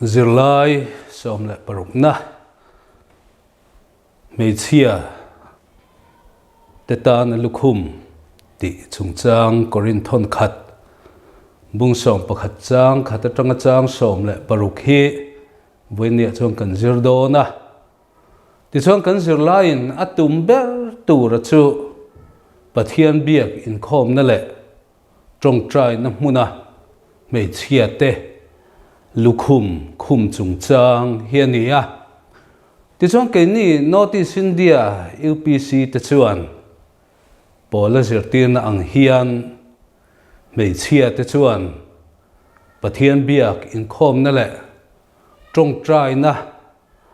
zirlai som le paruk na meichia tetan lukhum ti chungchang korinthon khat bung som pakhat chang khatatanga chang som le paruk hi buinia chong kan zirdo na ti chong kan zirlain atum ber tur chu pathian biak in khom na le trong trai na hmuna meichia te lukhum khum chungchang hiania ti chong ke ni notice india upc te chuan pola zirtin ang hian meichia te chuan pathian biak in khom na le trong trai na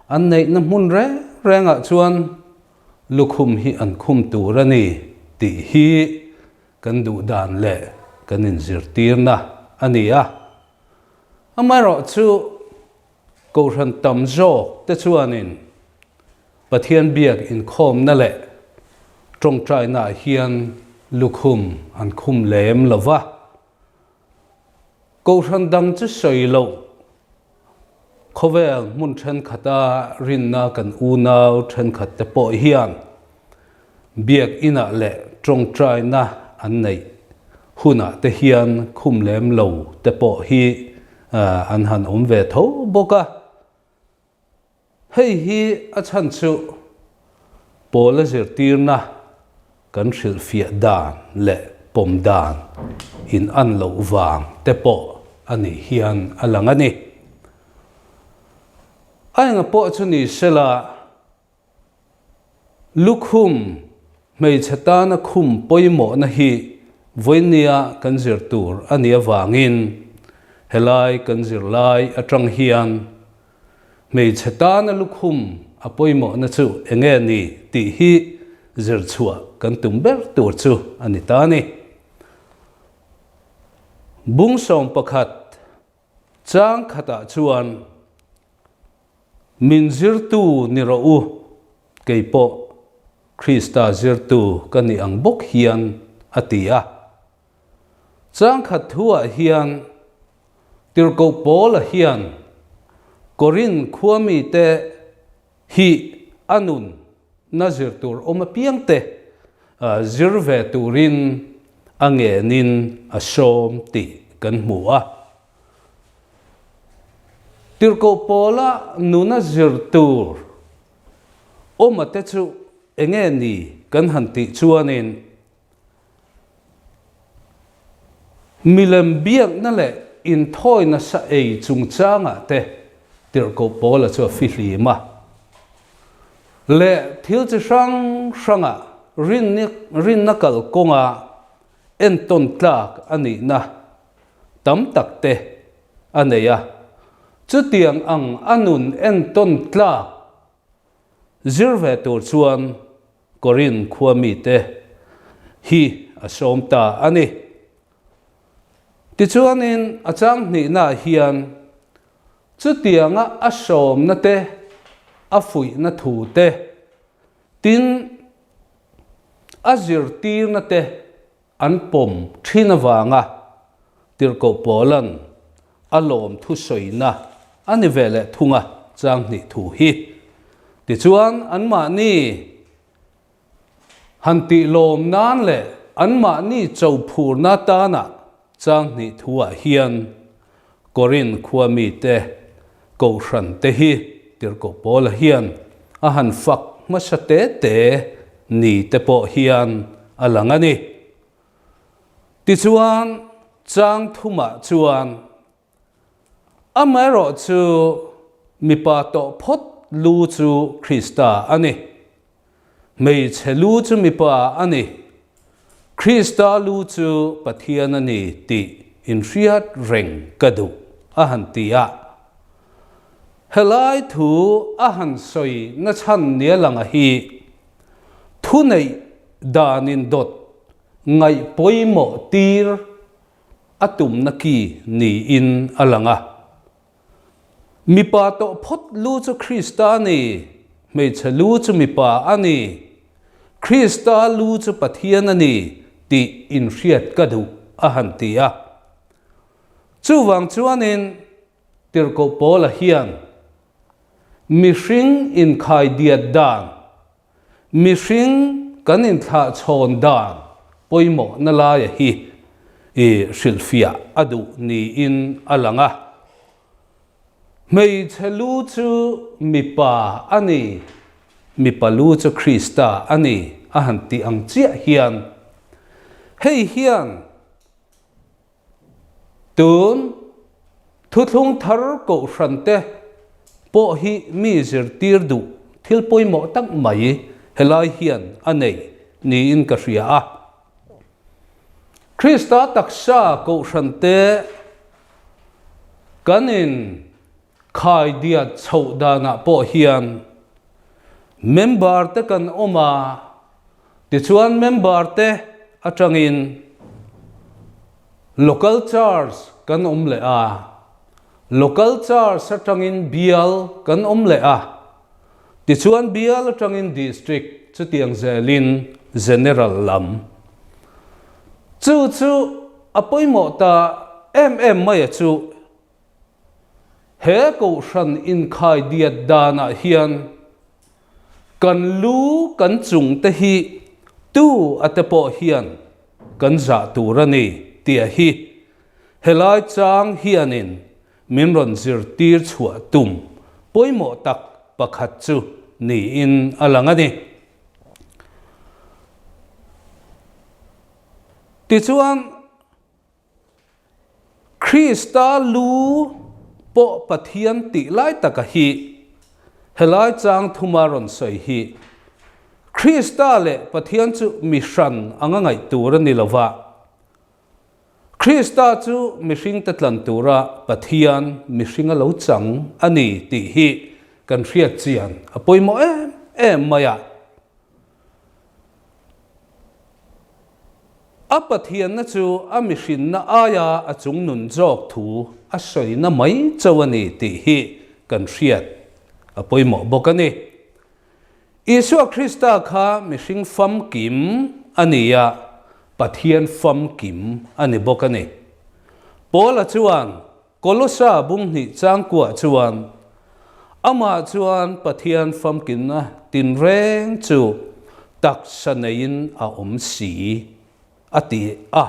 an nei na mun re renga chuan lukhum hi an khum turani ti hi kan du dan le kan in zirtir na ania amaro chu ko ran tam zo te chuanin pathian biak in khom na le trong trai na hian lukhum an khum lem lova ko ran dang chu soilo khovel mun then khata rin na kan u nau then khat te po hian biak ina le trong trai na an nei huna te hian khum lem lo te po hi an han ve tho boka hei hi a chan chu pola zirtir na kan hril fia dan le pom dan in an lo wang te po ani hian alang ani ai nga po chu ni sela lukhum mei chata na khum poimo na hi voinia kan zir tur ania wangin helai kan zirlai atang hian mei chata na lukhum apoimo na chu enge ni ti hi zir chua kan tumber tur chu ani ta ni bung som pakhat chang khata chuan min zirtu ni ro u keipo Krista zirtu kani ang bok hian atia chang khat thua hian tirko pola hian korin khuami te hi anun na zirtur oma piang te zirve turin angenin asom ti kan hmua tirko pola nuna zirtur oma te chu enge ni kan hanti chuanin milam biak na le in thoi na sa ei chungchanga te tirko pola chu fihli ma le thil chi sang sanga rin na kal konga en ton tlak ani na tam tak te aneya chu tiang ang anun en ton tlak zirve tur chuan korin khuami te hi asom ta ani ti chuanin achang ni na hian chu tianga asom na te afui na thu te tin azir tir na te an pom thina wanga tirko polan alom thu soina ani vele thunga chang ni thu hi ti chuan an ma ni hanti lom nan le an ma ni chau phur na ta na chang ni thua hian korin khuami te ko ran te hi tirko pola hian a han fak ma sate te ni te po hian alangani ti chuan chang thuma chuan amaro chu mipa to phot lu chu Krista ani mei chelu chu mipa ani Krista lu chu pathian ani ti in riat reng kadu a han tia helai thu a han soi na chan ne langa hi thu nei danin dot ngai poimo tir atum na ki ni in alanga mipa to phot lu chu Krista ni mei chelu chu mipa ani Krista lu chu pathian ani ti in riat kadu a han tia chu wang chuanin tir ko pola hian mihring in khai diat dan mihring kan in thla chhawn dan poimo na laia hi hrilfia adu ni in alanga mei chelu chu mipa ani mipa lu chu Krista ani a han ti ang chia hian hei hian tun thuthlung thar ko hrante po hi mi zir tir du thil poimo tak mai helai hian anei ni in ka hria a Krista taksa ko hrante kanin khai diat chhodana po hian member te kan oma ti chuan member te atangin local church kan le a local church atangin bial kan le a ti chuan bial atangin district chu tiang zelin general lam chu apoimo ta mai chu he ko ran in khai diat dana hian kan lu kan chung te hi tu atepo hian kan za turani tia hi helai chang hianin minron zir tir chua tum poimo tak pakhat chu ni in alangani ti chuan Krista lu po pathian ti lai taka hi helai chang thumaron soi hi Krista le pathian chu mission anga ngai turani lova Krista chu mihring tatlan tura pathian mihring a lo chang ani ti hi kan hriat chian apoimo em maya a pathian na chu a mihrin na aya a chung nun jok thu a soi na mai chawani ti hi kan hriat apoimo bokani Isu Krista kha mihring fam kim ania pathian fam kim ani bokani pola chuan kolosa bung ni changkwa chuan ama chuan pathian fam kin na tin reng chu tak sanein a si ati a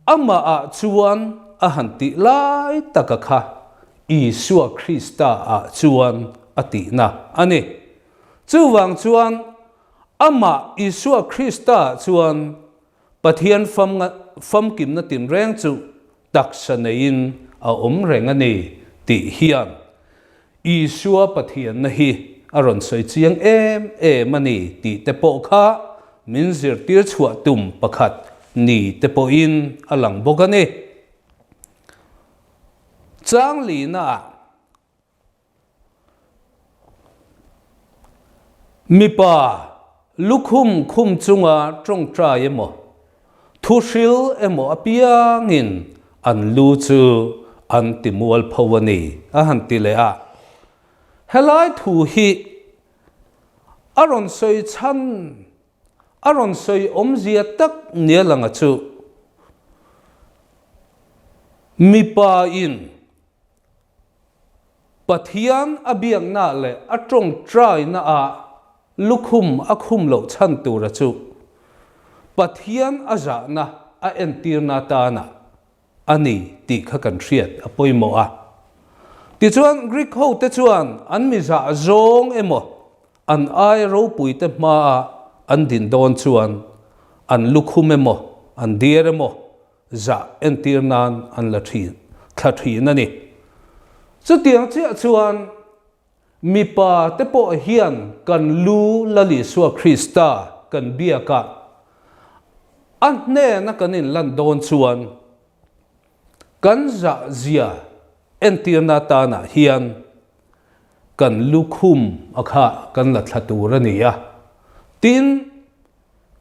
ama a chuan a hanti lai takakha Isu Krista a chuan ati na ani chuwang chuan ama Isu Krista chuan pathian fam kim na tin reng chu taksanein a reng ani ti hian Isu pathian na hi aron soi chiang em ani ti te po kha min zir tir chua tum pakhat ni te po in alang bokani chang li na mipa lukhum khum chunga trong tra emo thusil emo apiangin an lu chu an timual phawani a han ti le a helai thu hi aron soi chan aron soi omzia tak nialanga chu mipa in pathian abiang na le atong trai na a lukhum akhum lo chan tura chu pathian aza na a entir na ta na ani ti kha kan hriat apoimo a ti chuan Greek ho te chuan an mi za zong emo an ai ro pui te ma an din don chuan an lukhum emo an dir emo za entir nan an la thi na ni chu tiang chi chuan mipa te po hian kan lu lali suwa Krista kan biaka an ne na kanin lan don chuan kan za zia entir na ta na hian kan lukhum akha kan la thlatur ania tin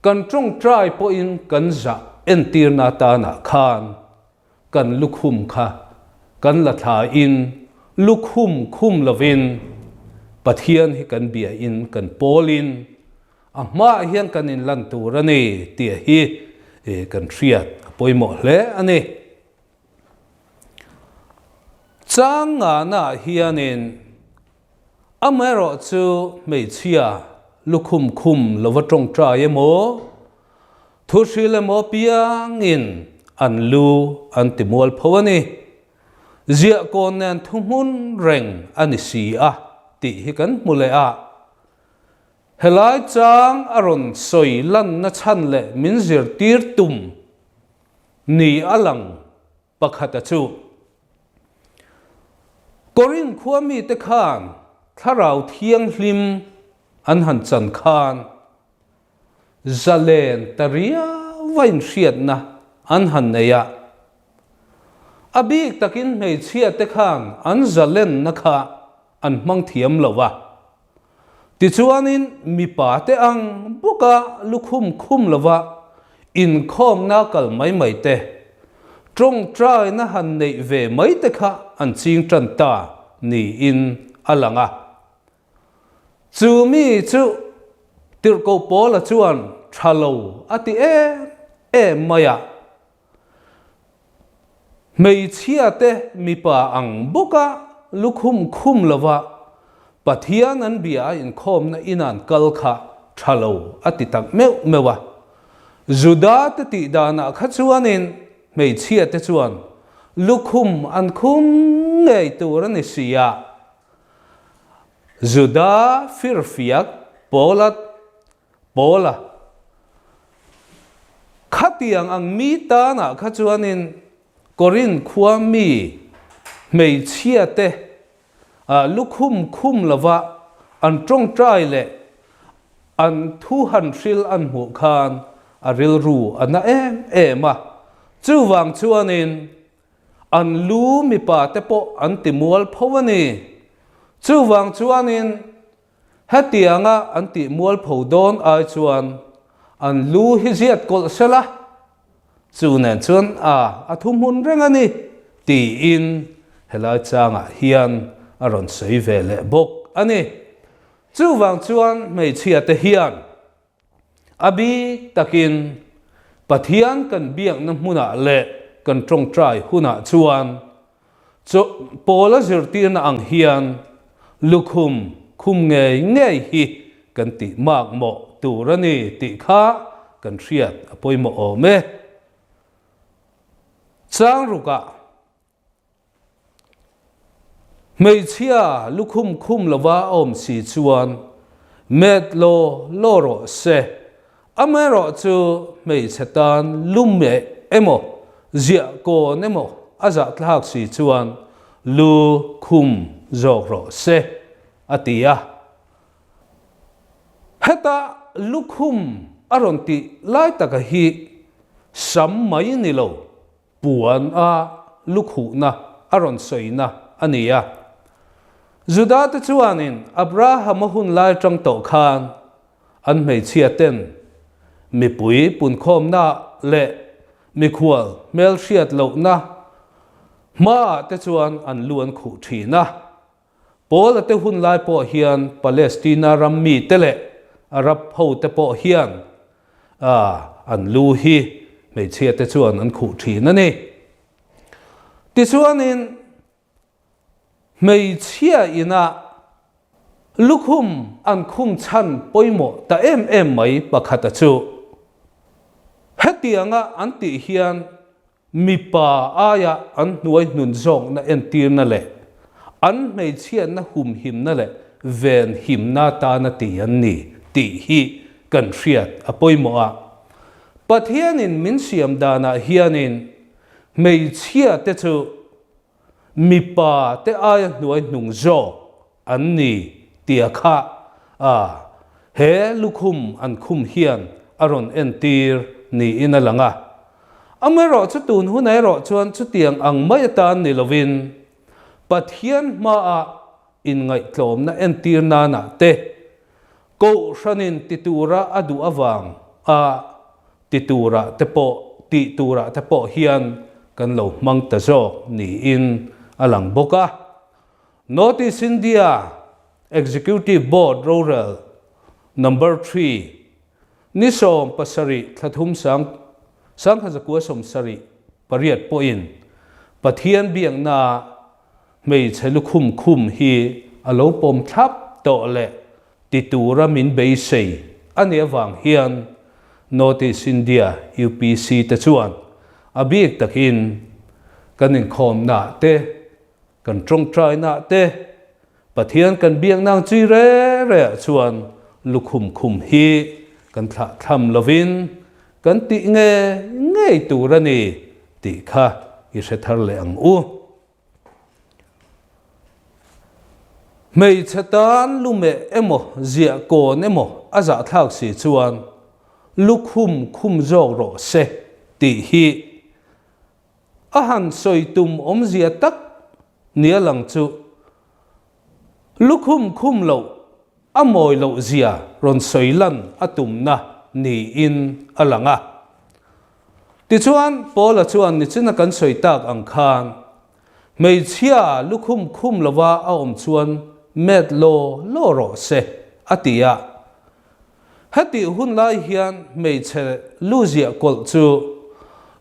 kan trong trai po in kan za entir na ta na khan kan lukhum kha kan la tha in lukhum khum lovin pathian hi kan bia in kan polin ama hian kan in lan turani ti hi kan hriat poimo hle ani chang nga na hianin amero chu mei chia lukhum khum lova tong tra yemo thu shile mo piang in an lu an timol phawani zia kon nen thumun reng ani si a ti hi kan mule a helai chang aron soi lan na chan le min zir tir tum ni alang pakhata chu korin khuami te khan tharau thiang hlim an han chan khan zalen taria vain hriat na an han neya abik takin mei chia te khan an zalen na kha an mang thiam lowa ti chuanin mi pa te ang buka lukhum khum lowa in khom na kal mai te trong trai na han nei ve mai te kha an ching tran ta ni in alanga chu mi chu tir ko pola chuan thalo ati e maya mei chia te mi pa ang buka lukhum khum lova pathian an bia in khom na inan kal kha thalo ati tak mewa juda te ti dana kha chuanin mei chia te chuan lukhum an khum ngei tur ani sia juda firfiak pola khatiang ang mi ta na kha chuanin korin khuami mei chia te lukhum khum lova an trong trai le an thu han hril an mu khan a ril ru ana ema chu wang chuanin an lu mi pa te po an timual phawani chu wang chuanin hatianga an ti mual phodon ai chuan an lu hi ziat kol sela chu nen chuan a thum hun rengani ti in helai changa hian aron sei ve le bok ani chu wang chuan mei chia te hian abi takin pathian kan biang na hmuna le kan trong trai huna chuan chu pola zirtir na ang hian lukhum khum ngei hi kan ti mak mo turani ti kha kan hriat apoi mo ome chang ruka mei chia lukhum khum lova om si chuan met lo ro se amero chu mei chetan lumme emo zia ko nemo aza tlak si chuan lu khum zok ro se atia heta lukhum aron ti lai taka hi sam mai ni lo puan a lukhu na aron soina ania juda te chuanin abraham hun lai tang to khan an mei chia ten mi pui pun khom na le mi khual mel hriat lo na ma te chuan an luan khu thina Paul te hun lai po hian Palestina ram mi tele Arab ho te po hian an lu hi mei chia te chuan an khu thina ni ti chuanin mei chia ina lukhum an khum chan poimo ta em mai pakhata chu hetianga an ti hian mi pa aya an nuai nun zong na entir na le an mei chia na hum him na le ven him na ta na ti an ni ti hi kan hriat apoimo a pathianin min siam dana hianin mei chia te chu mi pa te aya nuai nung zo an ni tia kha he lukhum an khum hian aron entir ni inalanga amero chu tun hunai ro chuan chu tiang ang mai tan ni lovin pathian ma a in ngai tlom na entir na na te ko shanin titura adu awang titura te po hian kan lo mang ta zo ni in alang boka Notice India Executive Board Rural number 3 nisom pasari thathum sang khajakua som sari pariat poin pathian biang na mei chelu khum hi alo pom thap to le ti tura min bei sei ani awang hian Northeast India UPC te chuan abik takin kanin khom na te kan trong trai na te pathian kan biang nang chi re chuan lukhum hi kan thla tham lovin kan ti nge turani ti kha i se thar le ang u mei chatan lume emo zia kon emo aza thak si chuan lukhum zog ro se ti hi ahan soitum om zia tak nia lang chu lukhum lo amoi lo zia ron soilan atum na ni in alanga ti chuan pola chuan ni china kan soitak ang khan mei chia lukhum lova a om chuan met lo ro se atia hati hun lai hian mei che lu zia kol chu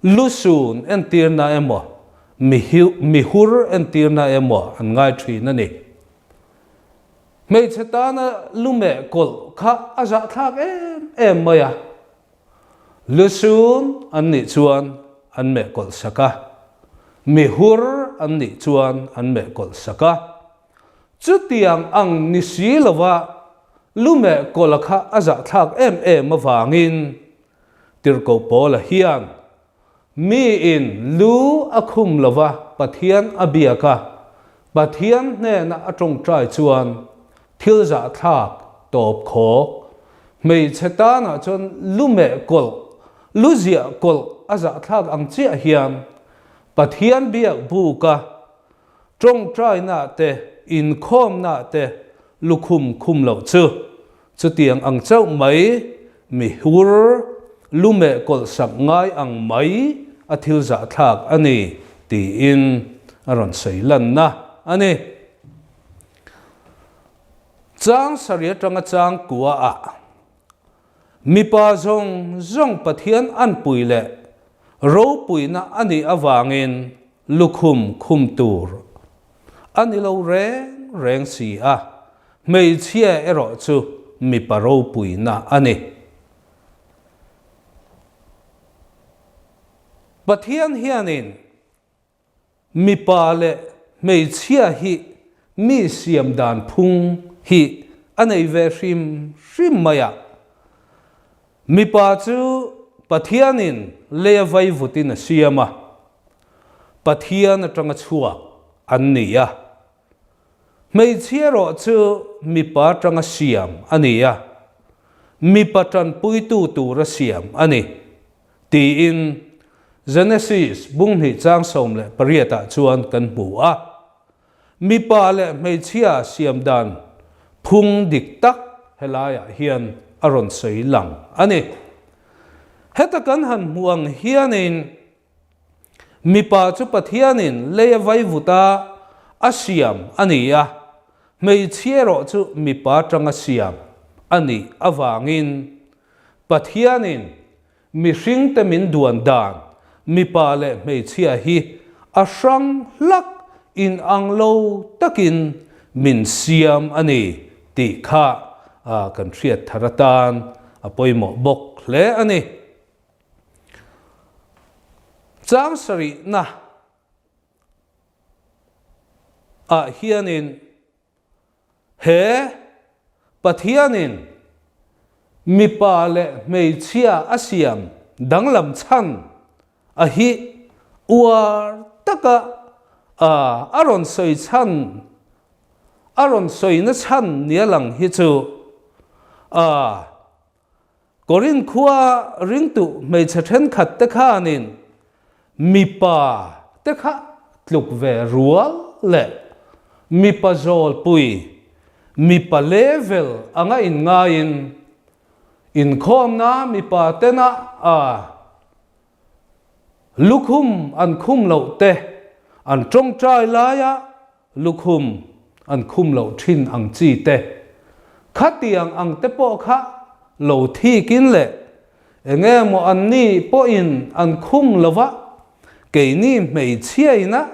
lusun entirna emo mihur entirna emo an ngai thina ni mei chetana lume kol kha aza thak em maya lusun an ni chuan an me kol saka mihur an ni chuan an me kol saka chutiang ang ni si lova lume kol kha aza thak em mawangin tirko pola hian mi in lu akhum lova pathian abiaka pathian ne na atong trai chuan thil za thak top kho mei chetana chon lume kol luzia kol aza thak ang chi hian pathian biak buka tong trai na te in khom na te lukhum lo chu tiang ang chau mai mi hur lume kol sak ngai ang mai athil za thak ani ti in aron seilan na ani chang saria tanga chang kuwa a mipa zong pathian an puile ro puina ani awangin lukhum tur ani lo reng si a mei chia ero chu mipa ro puina ani pathian hianin mipa le mei chia hi mi siam dan phung hi anei ve hrim maya mipa chu pathianin le vai vutin siama pathian atanga chua annia mei chia ro chu mipa tanga siam ania mipa tan puitu tu ra siam ani ti in Genesis bung ni chang som le pariata chuan kan bua mipa le mei chia siam dan phung dik tak helaya hian aron sei lang ani heta kan han muang hianin mipa chu pathianin le vai vuta asiam ania mei chiero chu mipa tanga siam ani awangin pathianin mi hring te min duan dan mipa le mei chia hi asang lak in anglo takin min siam ani ti kha kan thiat tharatan apoimo bok hle ani chang sari na hianin he pathianin mipa le mei chia asiam danglam chan ahi uar taka aron soi chan aron soi na chan nialang hi chu korin khuwa ringtu mei chathen khat te khanin mipa te kha tluk ve rual le mipa zol pui mipa level anga in nga in khom na mipa te na lukhum an khum lo te an trong trai laya lukhum an khum lo thin ang chi te khatiang ang te po kha lo thi kin le enge mo an ni po in an khum lova ke ni mei chiai na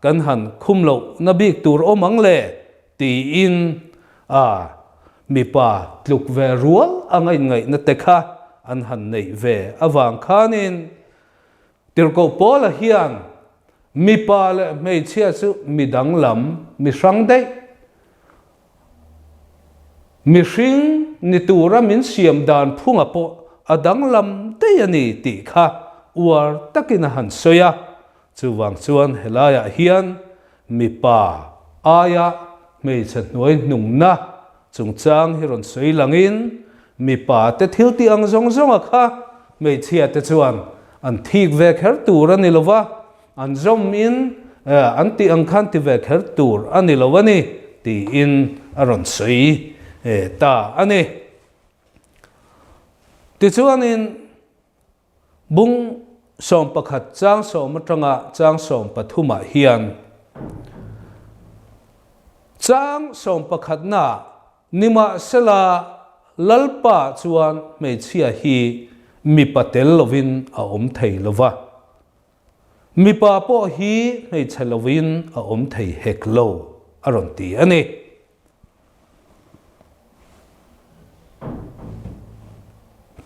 kan han khumlo na bik tur omang le ti in mi pa tluk ve rual angai ngai na tekha an han nei ve awang khanin tirko pola hian mi pa le mei chia chu mi dang lam mi sang dei mi hring ni tura min siam dan phunga po adang lam te ani ti kha uar takina han soya chuwang chuan helaya hian mi pa aya mei chan noi nung na chungchang hiron soi langin mi pa te thil ti ang zong zong a kha mei chia te chuan an thik ve kher tur ani lova an zom in an ti ang khan ti ve kher tur ani lovani ti in aron soi ta ani ti chuan in bung som pakhat chang som atanga chang som pathuma hian chang som pakhat na nima sela lalpa chuan mei chia hi mi patel lovin a om thei lova mi pa po hi mei chalovin a om thei hek lo aron ti ani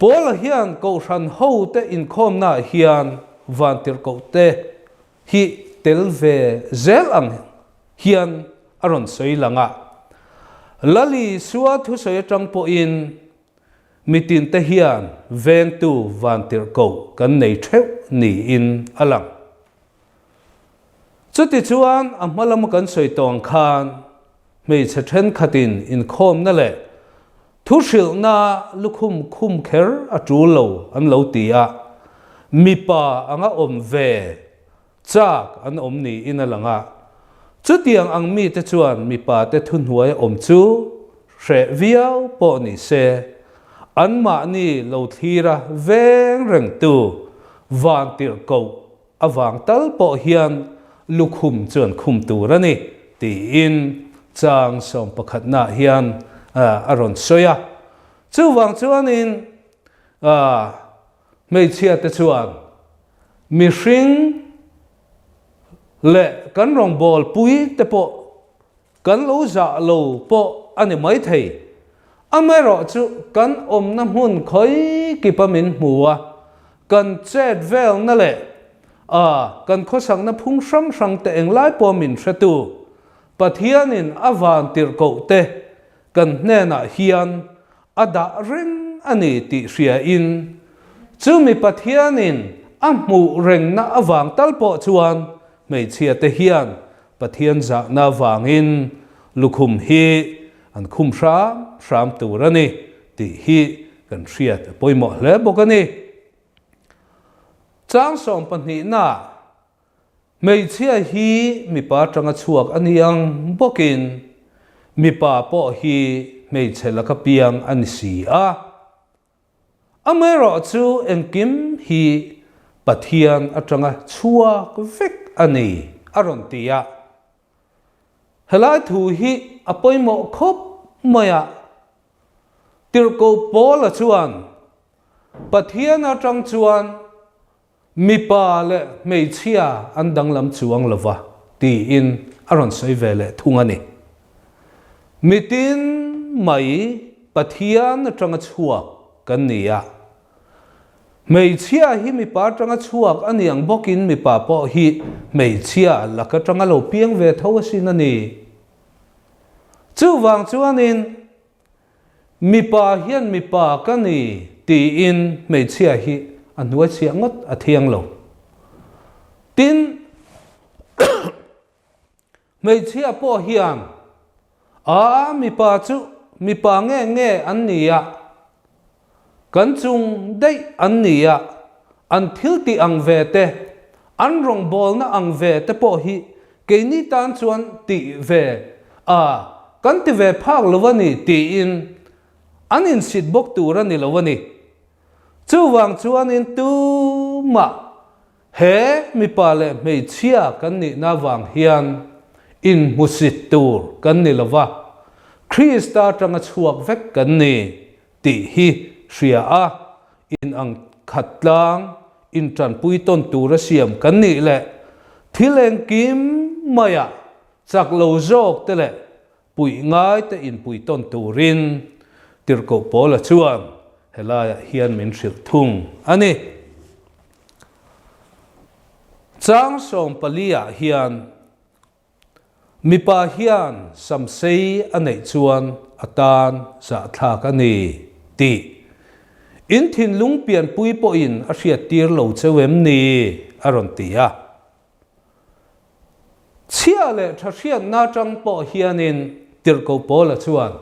Paul hian ko ran ho te in khom na hian van tir ko te hi tel ve zel ang hian aron soi langa lali suwa thu soi tang po in mitin te hian veng tu van tir ko kan nei theu ni in alang chuti chuan amalam kan soi tong khan mei chathen khatin in khom na le thu sil na lukhum khum kher atu lo an lo tia mi pa anga om ve chak an om ni in alanga chutiang ang mi te chuan mi pa te thun huai om chu hre viau po ni se an ma ni lo thira veng reng tu van tir ko awang tal po hian lukhum chuan khum tu rani ti in chang som pakhat na hian aron soya chuwang chuan in mei chia te chuan mi hring le kan rong bol pui te po kan lo za lo po ani mai thei amero chu kan om na hun khoi ki pamin hmuwa kan chet vel na le kan khosang na phung sang sang te englai po min hretu pathianin awan tir ko te kan hna hian ada ring ani ti hria in chumi pathianin amu reng na awang talpo chuan mei chia te hian pathian za na wangin lukhum hi an khum ram turani ti hi kan hriat poimo hle bokani chang som panni na mei chia hi mi pa tanga chuak ani ang bokin mi pa po hi mei chela ka piang an si a amero chu engkim hi pathian atanga chuak vek ani aron tia helai thu hi apoimo khop maya tirko pola chuan pathian atang chuan mi pa le mei chia an danglam chuang lova ti in aron soi vele thungani mitin mai pathian atanga chuak kan nia mei chia hi mi pa tanga chuak ani ang bokin mi pa po hi mei chia laka tanga lo piang ve tho sin ani chuwang chuanin mi pa hian mi pa kani ti in mei chia hi anwa chia ngot athiang lo tin mei chia po hian mi pa chu mi pa nge an nia kan chung dei an nia an thil ti ang ve te an rong bol na ang ve te po hi ke ni tan chuan ti ve kan ti ve phak lovani ti in an in sit bok tur ani lovani chuwang chuan in tu ma he mi pa le mei chia kan ni na wang hian in musit tur kan ni lova Krista tanga chuak vek kan ni ti hi hria a in ang khatlang in tran pui ton tura siam kan ni le thileng kim maya chak lo jok te le pui ngai te in pui ton turin tir ko pola chuan helaya hian min hril thung ani chang som palia hian mipa hian samsei anei chuan atan za thak ani ti in thin lung pian pui po in a hriat tir lo chewem ni aron tia chia le tha hriat na tang po hianin tir ko pola chuan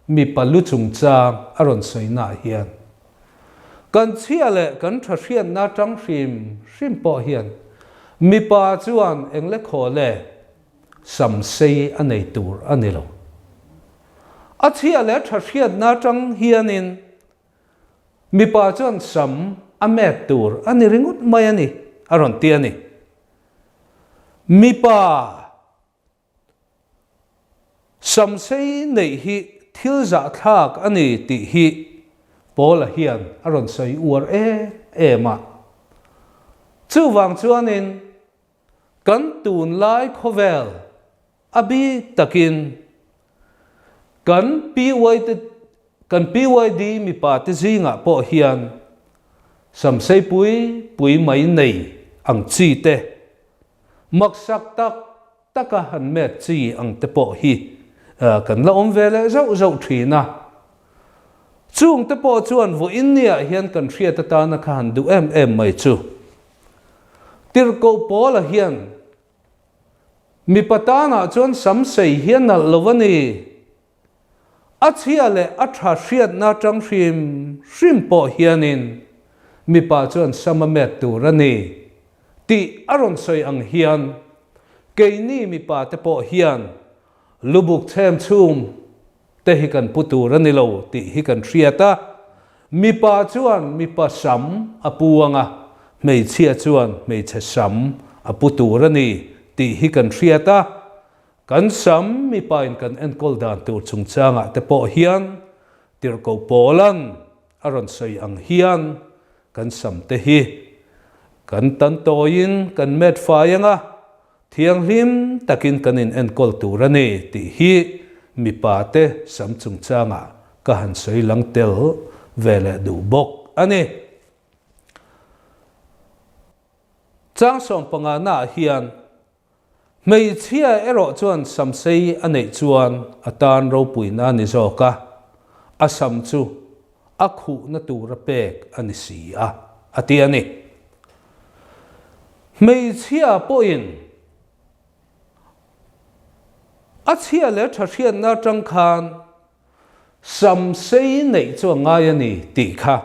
mi palu chung chang aron soina hian kan chia le kan tha hriat na tang hrim po hian mi pa chuan engle kho le samsei anei tur anilo a chia le tha hriat na tang hianin mi pa chuan sam amet tur ani ringut mai ani aron ti ani mi pa samsei nei hi thil za thak ani ti hi pola hian aron sei uar ma chu wang chuanin kan tun lai khovel abi takin kan piwai di mi pa te zinga po hian samsei pui mai nei ang chi te maksak taka han met chi ang te po hi kan la om vele zau thina chung te po chuan vo in nia hian kan hriat ta na khan du em mai chu tir ko pola hian mi patana chuan samsei hian na lovani achia le atha hriat na tang hrim po hianin mi pa chuan samamet turani ti aron soi ang hian keini mi pa te po hian lubuk them chum te hi kan puturani lo ti hi kan hriata mi pa chuan mi pa sam apuanga mei chia chuan mei che sam aputurani ti hi kan hriata kan sam mi pa in kan enkol dan tur chung changa te po hian tir ko polan aron soi ang hian kan sam te hi kan tan toin kan met fayanga thiang hlim takin kanin enkol turani ti hi mi pa te sam chung changa ka han soi lang tel vele du bok ani chang som panga na hian mei chia ero chuan samsei anei chuan atan ro puina ni zoka asam chu akhu na tura pek ani si a ati ani mei chia po in a chia le tha hriat na tang khan samsei nei chuan ngai ani ti kha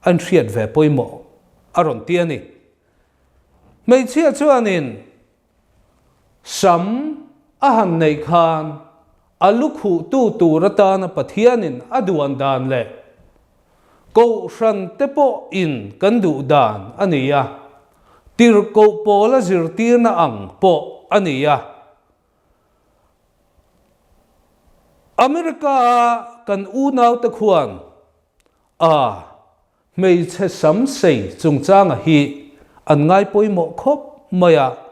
an hriat ve poimo aron ti ani mei chia chuan in sam ahan nei khan alukhu tu turatana pathianin aduan dan le ko ran te po in kan du dan ania tir ko pola zirtir na ang po ania America kan unaw te khuan mei che sam sei chung changa hi an ngai poimo khop maya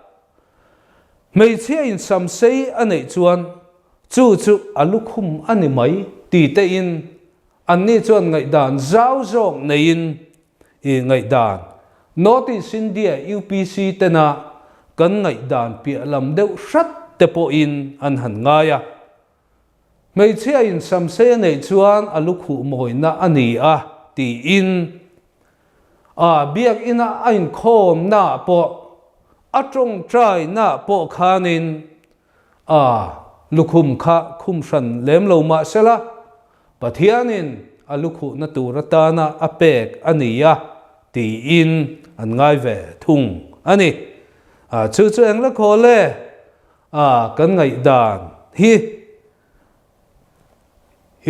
mei che in samsei anei chuan chu alukhum ani mai ti te in anni chuan ngai dan zau zong nei in i ngai dan notice india upc te na kan ngai dan pi lam deuh hrat te po in an han ngaya mei che in samsei anei chuan alukhu moina ani a ti in biak ina ain khom na po atong trai na po khanin lukhum kha khum san lem lo ma sela pathianin alukhu na turatana apek ania ti in an ngai ve thung ani chu eng la khole kan ngai dan hi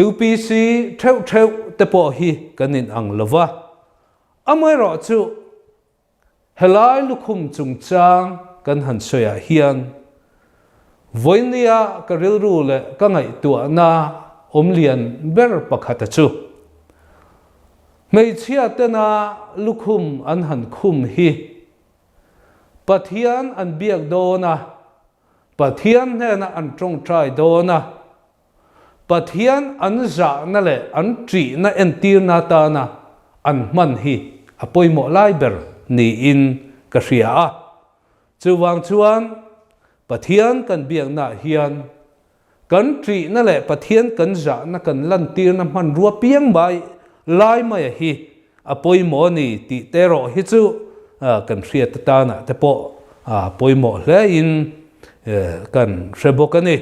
UPC theu te po hi kanin ang lova amai ro chu helai lukhum chung chang kan han soya hian voinia karil rule ka ngai tu na omlian ber pakhata chu mei chia te na lukhum an han khum hi pathian an biak do na Pathian ne na an trong trai do na Pathian an za na le an tri na entir na ta na an man hi apoi mo lai ber ni in ka ria a chu wang chuan Pathian kan biang na hian kan tri na le Pathian kan za na kan lan tir na man rua piang bai lai mai hi apoi mo ni ti te ro hi chu kan ria ta na te po apoi mo le in kan rebok ani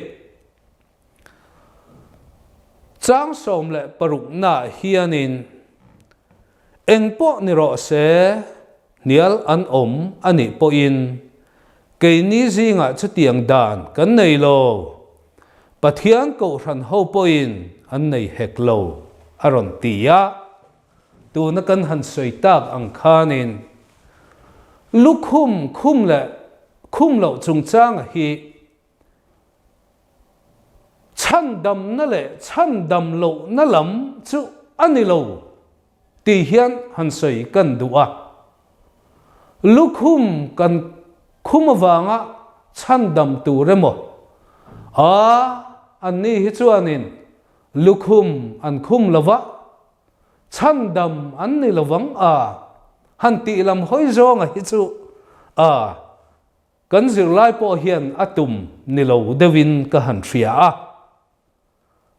chang som le paruk na hianin engpo ni ro se nial an ani po in ke ni zinga chu tiang dan kan nei lo Pathian ko ran ho po in an nei hek lo aron tia tu na kan han soi tak ang khanin lukhum khum lo chung chang hi chan dam na le chan dam lo na lam chu ani lo ti hian han soi kan duwa lukhum kan khum awanga chan dam tu remo ani hi chuanin lukhum an khum lova chan dam an ni lawang han ti lam hoi zonga hi chu kan zir lai po hian atum ni lo devin ka han ria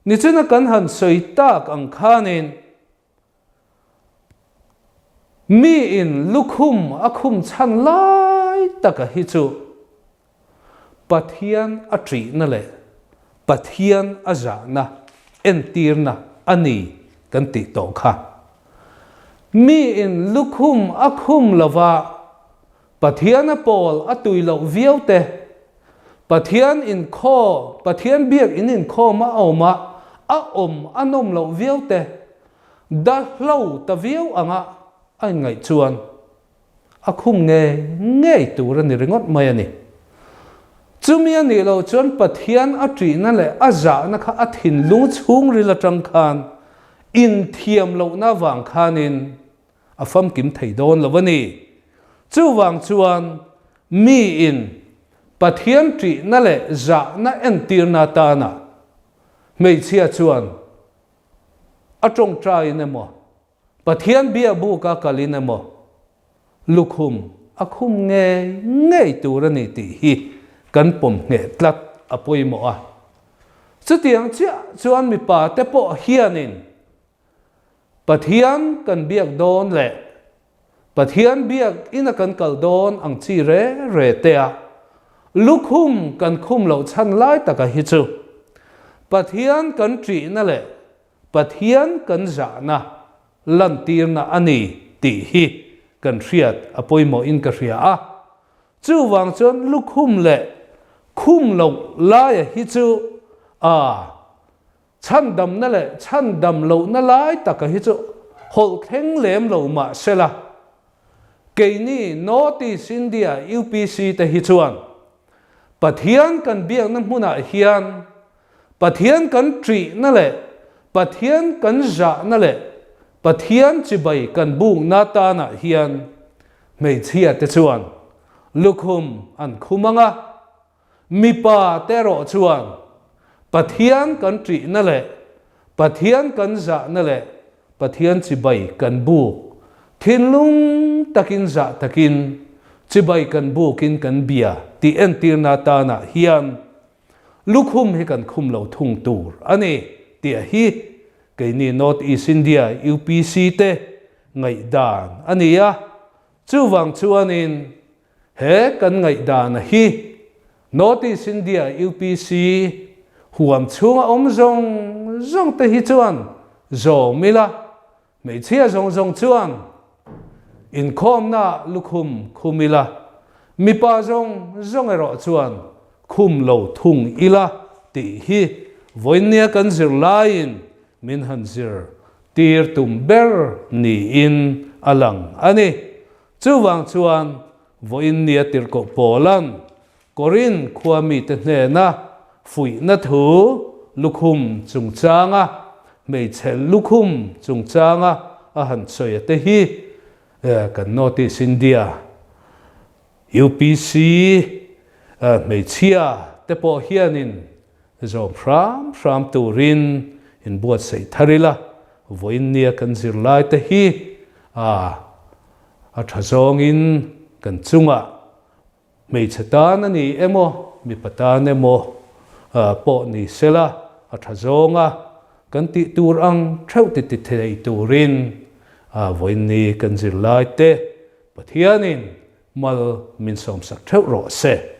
ni chuna kan han soi tak ang khanin mi in lukhum akhum chan lai taka hi chu Pathian atri na le Pathian aza na entir na ani kan ti to kha mi in lukhum akhum lova Pathian apol atui lo viaute Pathian in kho Pathian biak in kho ma oma anom lo viaute da lo ta viau anga ai ngai chuan akhum nge tu ran ni ringot mai ani chumi ani lo chuan Pathian atri na le aza na kha athin lung chung ri la tang khan in thiam lo na wang khanin afam kim thei don lawani chu wang chuan mi in Pathian tri na le za na entir na ta na mei chia chuan atong trai na mo Pathian bia bu ka kalina mo lukhum akhum nge turani ti hi kan pom nge tlat apoi mo chutiang chia chuan mi pa te po hianin Pathian kan biak don le Pathian biak ina kan kal don ang chi re te lukhum kan khum lo chan lai taka hi chu Pathian kan tri na le Pathian kan za na lan tir na ani ti hi kan riat apoi mo in ka ria chu wang chon lukhum le khum lo lai hi chu chan dam na le chan dam lo na lai taka hi chu hol theng lem lo ma sela ke ni Northeast India UPC te hi chuan Pathian kan biak na hmuna hian Pathian kan tri na le Pathian kan za na le Pathian chibai kan bung na ta na hian mei chia te chuan lukhum an khumanga mi pa te ro chuan Pathian kan tri na le Pathian kan za na le Pathian chibai kan bu thinlung takin za takin chibai kan bu kin kan bia ti entir na ta na hian lukhum hi kan khum lo thung tur ani ti hi ke ni Northeast India UPC te ngai dan ania chu wang chuanin he kan ngai dan hi Northeast India UPC huam chunga zong te hi chuan zo mila mei chia zong chuan in khom na lukhum khumila mi pa zong ero chuan khum lo thung ila ti hi voinia kan zir lain min han zir tir tum ber ni in alang ani chu wang chuan voinia tir ko polan korin khuami te hne na fui na thu lukhum chung changa mei chel lukhum chung changa han choi te hi kan Northeast India UPC mei chia te po hianin zom ram turin in buat sei tharila voin nia kan zir lai te hi a thazong in kan chunga mei chatan ani emo mi patan emo po ni sela a thazonga kan ti tur ang theu ti ti thei turin voin ni kan zir lai te pathianin mal min som sak theu ro se